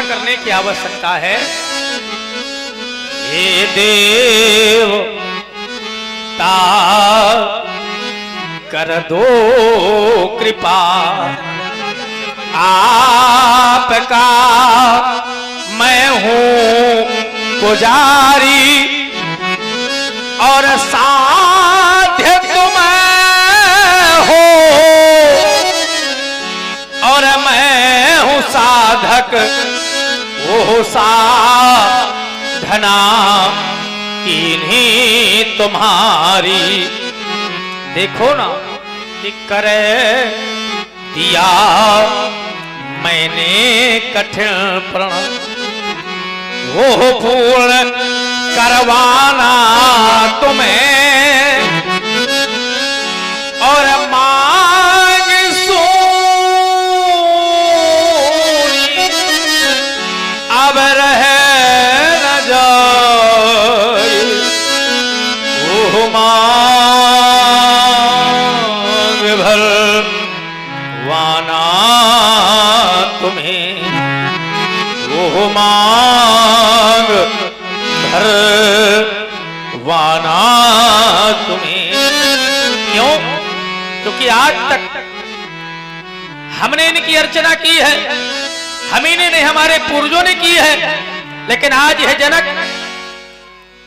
करने की आवश्यकता है। हे देव ता कर दो कृपा, आपका मैं हूं पुजारी और साध्य तुम हो और मैं हूं साधक वो साधना किन्हीं तुम्हारी। देखो ना कि करे दिया मैंने कठिन प्रण, वो पूर्ण करवाना तुम्हें और मांग सोनी अब रह न जाए, वो मांग भरवाना तुम्हें, वो मांग भरवाना तुम्हें। क्यों? क्योंकि आज तक हमने इनकी अर्चना की है, हम ही ने हमारे पूर्वजों ने की है, लेकिन आज यह जनक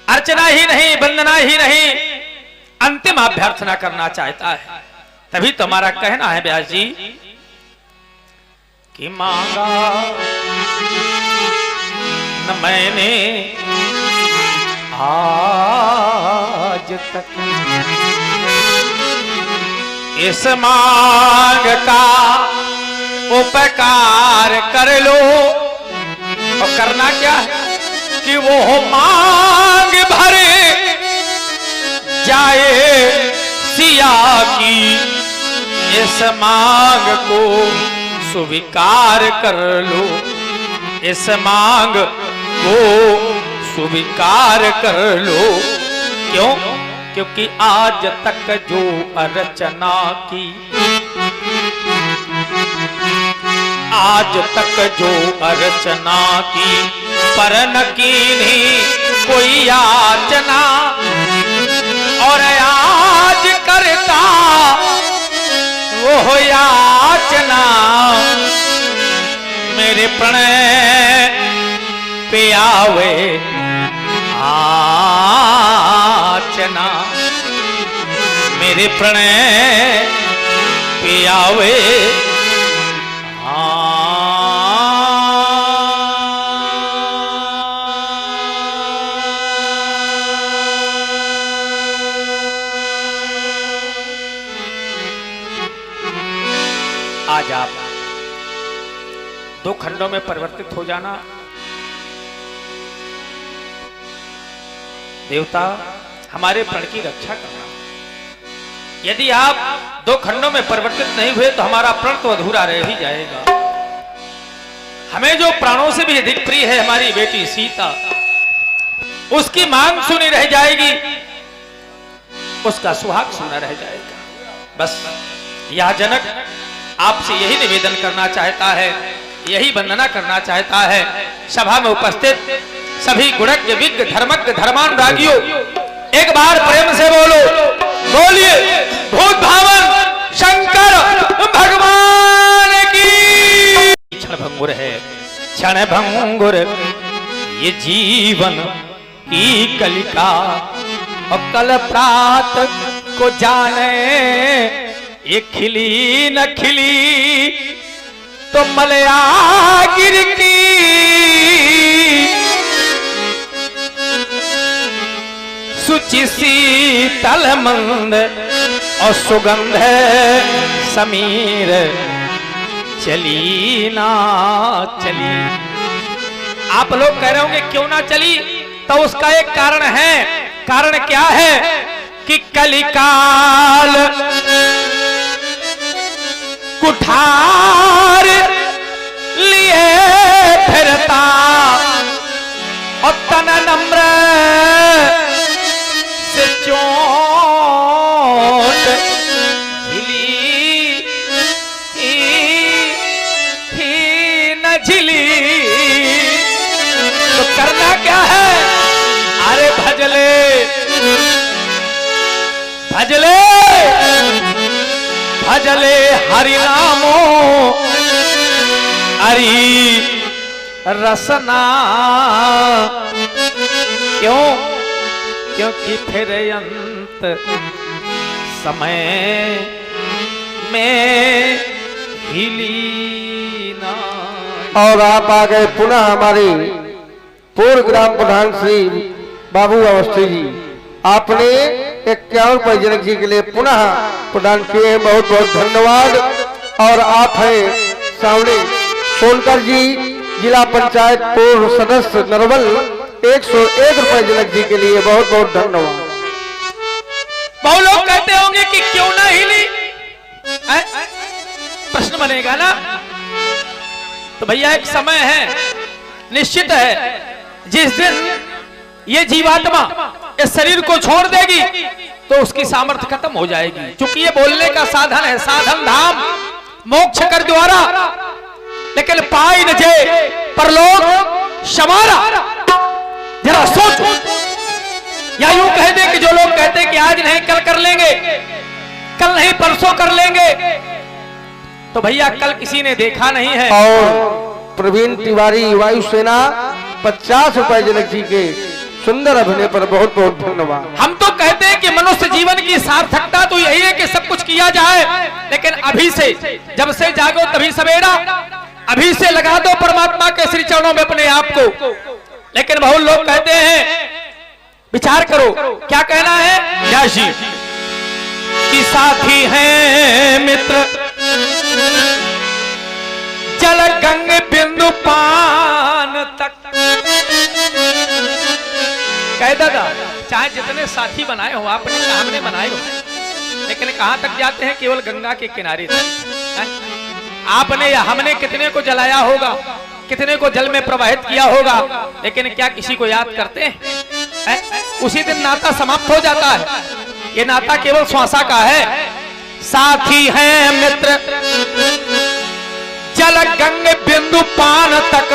अर्चना ही नहीं, वंदना ही नहीं, अंतिम अभ्यर्थना करना चाहता है। तभी तुम्हारा कहना है व्यास जी कि मांगा न मैंने आज तक, इस मांग का उपकार कर लो। और करना क्या है कि वो मांग भरे जाए सिया की, इस मांग को स्वीकार कर लो, इस मांग को स्वीकार कर लो। क्यों? क्योंकि आज तक जो अर्चना की, आज तक जो अर्चना की, पर न कीन्ही कोई याचना, और आज करता वो याचना मेरे प्रणय पे आवे आचना, मेरे प्रणय पे आवे आज आप दो खंडों में परिवर्तित हो जाना। देवता हमारे प्रण की रक्षा करना। यदि आप दो खंडों में परिवर्तित नहीं हुए तो हमारा प्रण तो अधूरा रह ही जाएगा। हमें जो प्राणों से भी अधिक प्रिय है हमारी बेटी सीता, उसकी मांग सुनी रह जाएगी, उसका सुहाग सुना रह जाएगा। बस यह जनक आपसे यही निवेदन करना चाहता है, यही वंदना करना चाहता है। सभा में उपस्थित सभी गुणज्ञ विज्ञ धर्मज्ञ धर्मानुरागियों एक बार प्रेम से बोलो, बोलिए भूत भावन शंकर भगवान की। क्षण भंगुर है, क्षण भंगुर ये जीवन की कलिका, और कल प्रात को जाने ये खिली न खिली तो मलया गिर की, सुचि शीतल मंद और सुगंध समीर चली ना चली। आप लोग कह रहे होंगे क्यों ना चली, तो उसका एक कारण है। कारण क्या है कि कलिकाल कुठार लिए फिरता और तन नम्र से चोट झिली ही न झिली क्या है? अरे भजले भजले भजले हरि नामो हरि रसना। क्यों? क्योंकि फिर अंत समय में हिली ना। और आप आ गए पुनः हमारे पूर्व ग्राम प्रधान श्री बाबू अवस्थी जी। आपने 51 रुपए जनक जी के लिए पुनः प्रदान किए हैं, बहुत बहुत धन्यवाद। और आप हैं सावनी सोनकर जी, जिला पंचायत पूर्व सदस्य नरवल, 101 रुपए जनक जी के लिए बहुत बहुत धन्यवाद। बहुत लोग कहते होंगे कि क्यों ना हिली, प्रश्न बनेगा ना। तो भैया एक समय है, निश्चित है, जिस दिन ये जीवात्मा इस शरीर को छोड़ देगी तो उसकी सामर्थ्य खत्म हो जाएगी। क्योंकि ये बोलने का साधन है, साधन धाम मोक्ष कर द्वारा, लेकिन पाई न जे परलोक समारा। जरा सोच, या यूं कह दे कि जो लोग कहते हैं कि आज नहीं कल कर लेंगे, कल नहीं परसों कर लेंगे, तो भैया कल किसी ने देखा नहीं है। और प्रवीण तिवारी वायुसेना 50 रुपए जनक जी के सुंदर अभिनय पर बहुत बहुत धन्यवाद। हम तो कहते हैं कि मनुष्य जीवन की सार्थकता तो यही है कि सब कुछ किया जाए, लेकिन अभी से, जब से जागो तभी सवेरा, अभी से लगा दो परमात्मा के श्री चरणों में अपने आप को। लेकिन बहुत लोग कहते हैं, विचार करो क्या कहना है, याशी कि साथी हैं मित्र जल गंग बिंदु पान तक। कह दादा, चाहे जितने साथी बनाए हो आपने, हमने बनाए हो, लेकिन कहां तक जाते हैं? केवल गंगा के किनारे तक। आपने या हमने कितने को जलाया होगा, कितने को जल में प्रवाहित किया होगा, लेकिन क्या किसी को याद करते हैं? उसी दिन नाता समाप्त हो जाता है। ये नाता केवल श्वासा का है। साथी हैं मित्र जल गंग बिंदु पान तक,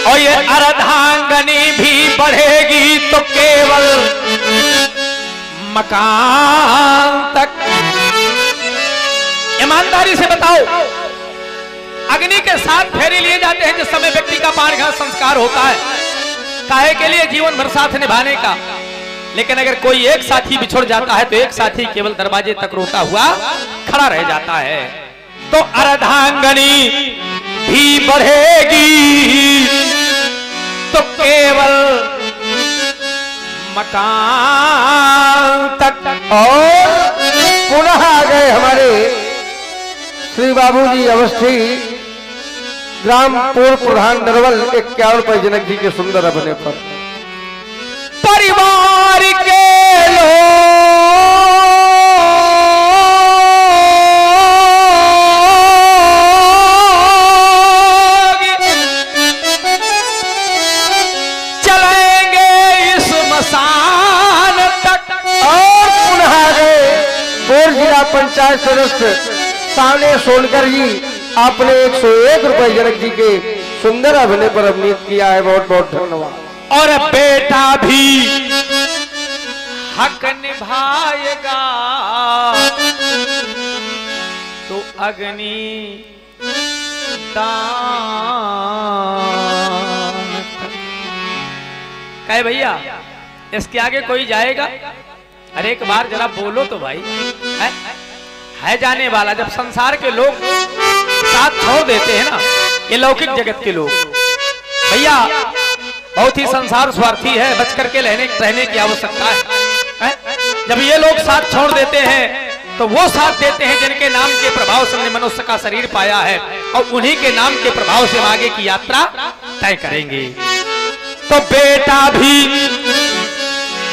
और ये अर्धांगनी भी बढ़ेगी तो केवल मकान तक। ईमानदारी से बताओ, अग्नि के साथ फेरे लिए जाते हैं जिस समय व्यक्ति का पान घास संस्कार होता है, काहे के लिए? जीवन भर साथ निभाने का। लेकिन अगर कोई एक साथी बिछुड़ जाता है तो एक साथी केवल दरवाजे तक रोता हुआ खड़ा रह जाता है। तो अर्धांगनी भी बढ़ेगी तो केवल मकान तक। और पुनः आ गए हमारे श्री बाबूजी अवस्थी, ग्राम पूर्व प्रधान नरवल, 51 रुपए जनक जी के सुंदर अभिनय पर। परिवार के लोग चलेंगे इस मसान तक। और पुनः आ गए पूर्व जिला पंचायत सदस्य सावने सोनकर जी। आपने 101 रुपए जनक जी के सुंदर अभिनय पर अभिनीत किया है, बहुत बहुत धन्यवाद। और बेटा भी हक निभाएगा तो अग्नि दान। कहे भैया इसके आगे कोई जाएगा? अरे एक बार जरा बोलो तो भाई। है जाने वाला। जब संसार के लोग साथ छोड़ देते हैं ना, ये लौकिक जगत के लोग, भैया बहुत ही संसार स्वार्थी है, बच करके रहने की आवश्यकता है। जब ये लोग साथ छोड़ देते हैं तो वो साथ देते हैं जिनके नाम के प्रभाव से हमने मनुष्य का शरीर पाया है, और उन्हीं के नाम के प्रभाव से आगे की यात्रा तय करेंगे। तो बेटा भी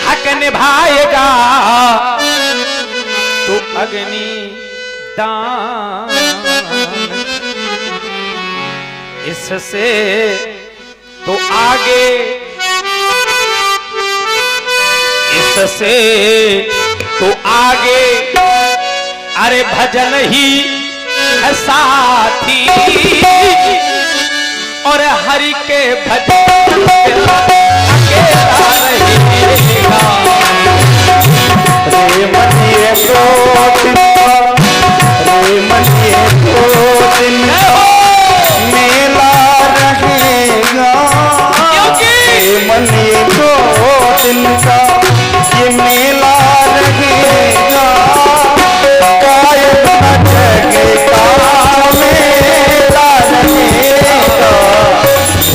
हक निभाएगा तो अग्नि दान। इससे तो आगे, इससे तो आगे अरे भजन ही है साथी, और हरि के भजन अकेला रहेगा। रे मनिए को रे मनिए को दिन मेला रहेगा। रे मनिए को दिन का ये मेला रहेगा। कायम जगे का मेला रहेगा।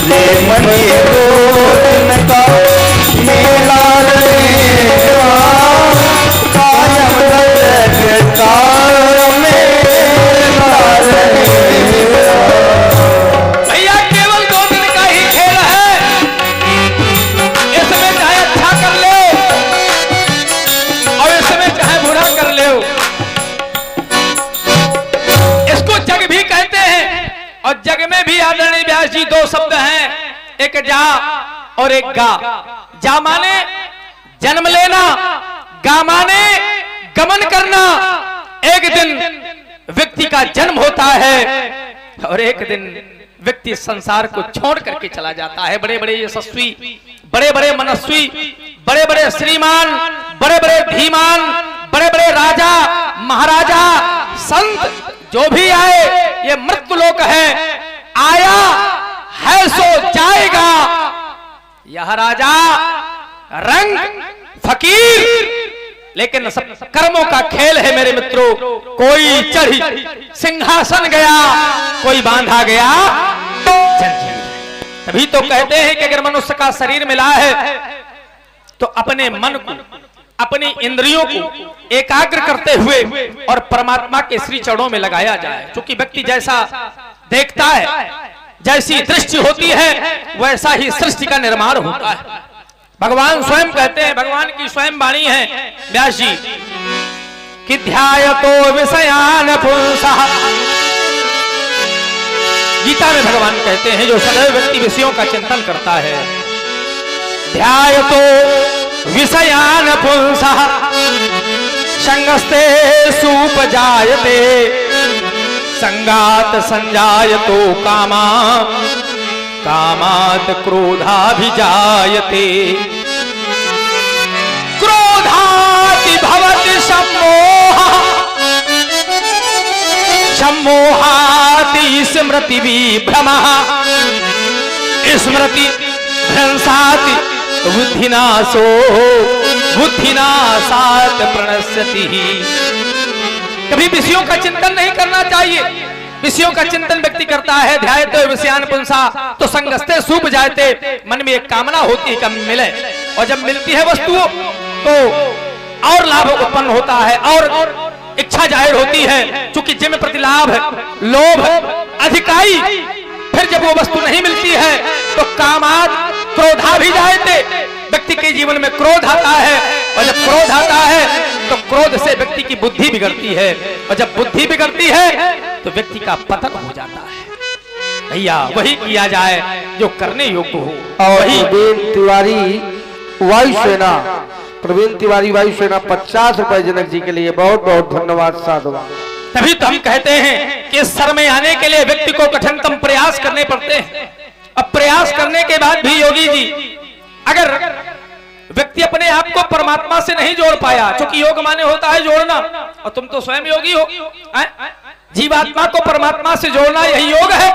रे मनिए को दिन का मेला रहेगा। कायम जगे का मेला रहेगा। भैया केवल 2 दिन का ही खेल है, इसमें चाहे अच्छा कर ले और इसमें चाहे बुरा कर ले। इसको जग भी कहते हैं और जग में भी आदरणीय व्यास जी 2 शब्द हैं, एक जा और एक गा। जा माने जन्म लेना, गा माने गमन करना। एक दिन व्यक्ति का जन्म होता है और एक दिन व्यक्ति संसार को छोड़ करके चला जाता है। बड़े बड़े यशस्वी, बड़े बड़े मनस्वी, बड़े बड़े श्रीमान, बड़े बड़े धीमान, बड़े बड़े राजा महाराजा संत जो भी आए, ये मृत्यु लोक है। आया है सो जाएगा। यह राजा रंग फकीर, लेकिन सब कर्मों का खेल है मेरे मित्रों। कोई चढ़ी सिंहासन गया, कोई बांधा गया जंजीर। तभी तो कहते हैं कि अगर मनुष्य का शरीर मिला है तो अपने मन को, अपनी इंद्रियों को एकाग्र करते हुए और परमात्मा के श्री चरणों में लगाया जाए। क्योंकि व्यक्ति जैसा देखता है, जैसी दृष्टि होती है, वैसा ही सृष्टि का निर्माण होता है। भगवान स्वयं कहते हैं, भगवान की स्वयं वाणी है व्यास जी कि ध्यायतो विषयान पुंसः। गीता में भगवान कहते हैं जो सदैव व्यक्ति विषयों का चिंतन करता है, ध्यायतो विषयान पुंसः संगस्ते सुपजायते संगात संजायतो कामा कामात् क्रोधाभिजायते क्रोधाति भवति सम्मोहः सम्मोहाति स्मृति विभ्रमः स्मृति भ्रंशाति बुद्धिनाशो बुद्धिनाशात् प्रणश्यति। कभी विषयों का चिंतन नहीं करना चाहिए। विषयों का चिंतन व्यक्ति करता है, ध्यायतो विषयान पुंसा, तो संगस्ते सूप जाते। मन में एक कामना होती है कि मिले, और जब मिलती है वस्तु तो और लाभ उत्पन्न होता है और इच्छा जाहिर होती है। चूंकि जिम प्रति लाभ, लोभ, अधिकाई। फिर जब वो वस्तु नहीं मिलती है तो कामात क्रोधा भी जाते। व्यक्ति के जीवन में क्रोध आता है, और जब क्रोध आता है तो क्रोध से व्यक्ति की बुद्धि बिगड़ती है, और जब बुद्धि बिगड़ती है तो व्यक्ति का पतन हो जाता है। भैया वही किया जाए जो करने योग्य हो। और प्रवीण तिवारी वायुसेना, प्रवीण तिवारी वायुसेना 50 रुपए जनक जी के लिए बहुत बहुत धन्यवाद, साधुवाद। तभी तो हम कहते हैं कि इस स्तर में आने के लिए व्यक्ति को कठिनतम प्रयास करने पड़ते हैं। अब प्रयास करने के बाद भी योगी जी, अगर व्यक्ति अपने आप को परमात्मा से नहीं जोड़ पाया, क्योंकि योग माने होता है जोड़ना, और तुम तो स्वयं योगी हो, जीवात्मा को परमात्मा से जोड़ना यही योग है।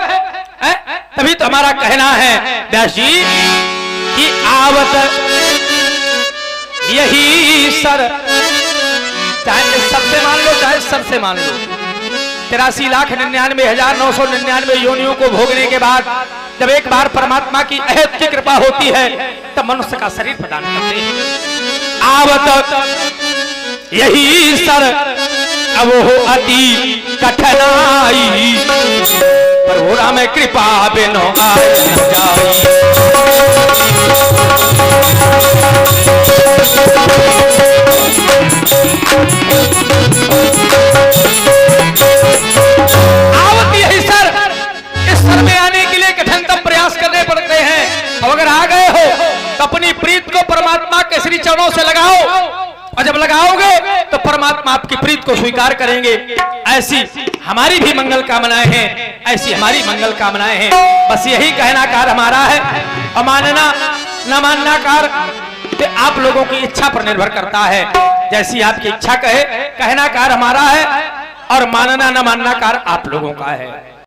तभी तो हमारा कहना है व्यास जी कि आवत यही सर, चाहे इस सर से मान लो चाहे सर से मान लो, 83,99,999 योनियों को भोगने के बाद जब एक बार परमात्मा की अहद की कृपा होती है तब मनुष्य का शरीर प्रदान करते हैं। आवत यही सर अब हो अति कठिनाई, पर हो राम कृपा बिनो आए न जाई। आवत यही सर, इस सर में आने के लिए कठिनतम प्रयास करने पड़ते हैं। अब अगर आ गए हो तो अपनी प्रीत को परमात्मा के श्री चरणों से लगाओ, और जब लगाओगे तो परमात्मा आपकी प्रीत को स्वीकार करेंगे। ऐसी हमारी भी मंगल कामनाएं हैं, ऐसी हमारी मंगल कामनाएं हैं। बस यही कहना कार हमारा है, और मानना न मानना कार तो आप लोगों की इच्छा पर निर्भर करता है। जैसी आपकी इच्छा कहे कहना कार हमारा है, और मानना न मानना कार आप लोगों का है।